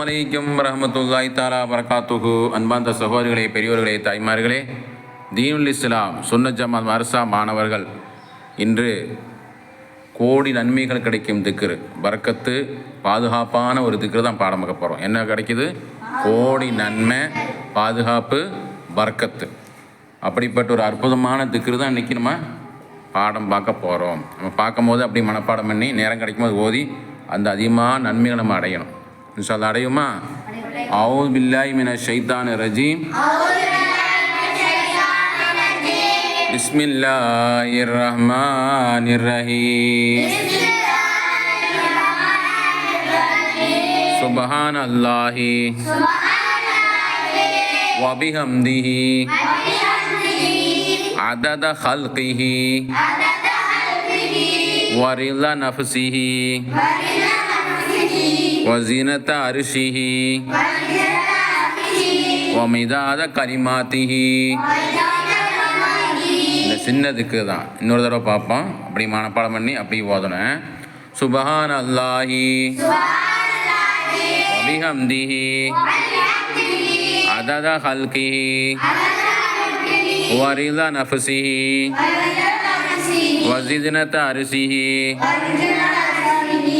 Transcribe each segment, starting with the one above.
அலைக்கும் வரஹ்மத்துல்லாஹி தஆலா வரகாத்துஹு. அன்பார்ந்த சகோதரிகளே, பெரியோர்களே, தாய்மார்களே, தீனுல் இஸ்லாம் சுன்னத் ஜமாத் மர்சா மாணவர்கள் இன்று கோடி நன்மைகள் கிடைக்கும் திக்ரு, பரக்கத்து, பாதுகாப்பான ஒரு திக்ரு தான் பாடம் பார்க்க போகிறோம். என்ன கிடைக்குது? கோடி நன்மை, பாதுகாப்பு, பரக்கத்து. அப்படிப்பட்ட ஒரு அற்புதமான திக்ரு தான் இன்றைக்கி நம்ம பாடம் பார்க்க போகிறோம். நம்ம பார்க்கும்போது அப்படி மனப்பாடம் பண்ணி நேரம் கிடைக்கும்போது ஓதி அந்த அதிகமாக நன்மைகளை நம்ம அடையணும். இன்ஷா அல்லாஹ் அடையுமா? அஊது பில்லாஹி மினஷ் ஷைத்தானிர் ரஜீம். பிஸ்மில்லாஹிர் ரஹ்மானிர் ரஹீம். சுப்ஹானல்லாஹி வ பிஹம்திஹி அதத ஹல்கிஹி வ ரிதா நஃப்ஸிஹி வஸீனத அர்ஷிஹி வமிதாத கலிமாத்திஹி. இந்த சின்னதுக்கு தான் இன்னொரு தடவை பார்ப்போம். அப்படி மனப்பாடம் பண்ணி அப்படி ஓதணும். சுப்ஹானல்லாஹி வபிஹம்திஹி அதத ஹல்கிஹி வரிதா நஃப்ஸிஹி வஸீனத அர்ஷிஹி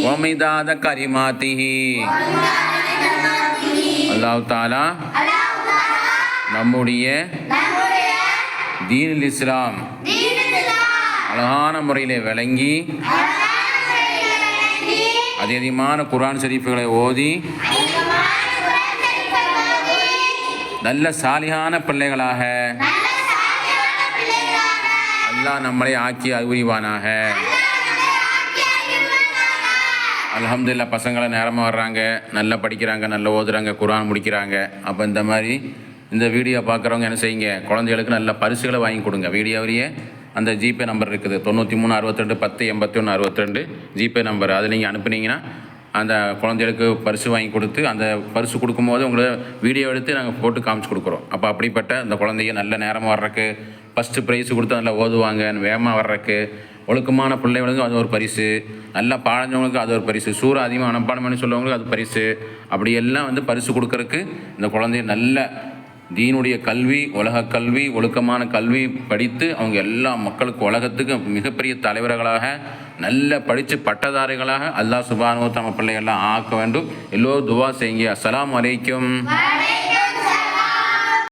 வமிதாத கலிமாத்திஹி. அல்லாஹ் தஆலா நம்முடைய தீனுல் இஸ்லாம் அழகான முறையில் விளங்கி அதிகமான குர்ஆன் ஷரீஃப்களை ஓதி நல்ல சாலிஹான பிள்ளைகளாக அல்லாஹ் நம்மளை ஆக்கி அறிவுரிவானாக. அல்ஹம்துலில்லாஹ், பசங்களை நேரமாக வர்றாங்க, நல்லா படிக்கிறாங்க, நல்லா ஓதுறாங்க, குர்ஆன் முடிக்கிறாங்க. அப்போ இந்த மாதிரி இந்த வீடியோ பார்க்குறவங்க என்ன செய்யுங்க, குழந்தைகளுக்கு நல்ல பரிசுகளை வாங்கி கொடுங்க. வீடியோவிலேயே அந்த ஜிபே நம்பர் இருக்குது, 93 62 10 81 62 ஜிபே நம்பர். அது நீங்கள் அனுப்புனீங்கன்னா அந்த குழந்தைகளுக்கு பரிசு வாங்கி கொடுத்து, அந்த பரிசு கொடுக்கும்போது உங்களை வீடியோ எடுத்து நாங்கள் போட்டு காமிச்சு கொடுக்குறோம். அப்போ அப்படிப்பட்ட அந்த குழந்தைங்க நல்ல நேரமாக வர்றதுக்கு, ஃபஸ்ட்டு ப்ரைஸு கொடுத்து நல்லா ஓதுவாங்க, வேகமாக வர்றதுக்கு, ஒழுக்கமான பிள்ளைகளுக்கும் அது ஒரு பரிசு, நல்லா பாழஞ்சவங்களுக்கு அது ஒரு பரிசு, சூறா அதிகமாக மனப்பாடம் பண்ணி சொல்லவங்களுக்கு அது பரிசு. அப்படி எல்லாம் வந்து பரிசு கொடுக்கறதுக்கு இந்த குழந்தைய நல்ல தீனுடைய கல்வி, உலக கல்வி, ஒழுக்கமான கல்வி படித்து அவங்க எல்லா மக்களுக்கு உலகத்துக்கு மிகப்பெரிய தலைவர்களாக நல்ல படித்து பட்டதாரிகளாக அல்லாஹ் சுப்ஹானஹு வ தஆலா நம்ம பிள்ளைகள்லாம் ஆக்க வேண்டும். எல்லோரும் துவா செய்யுங்க. அஸ்ஸலாமு அலைக்கும்.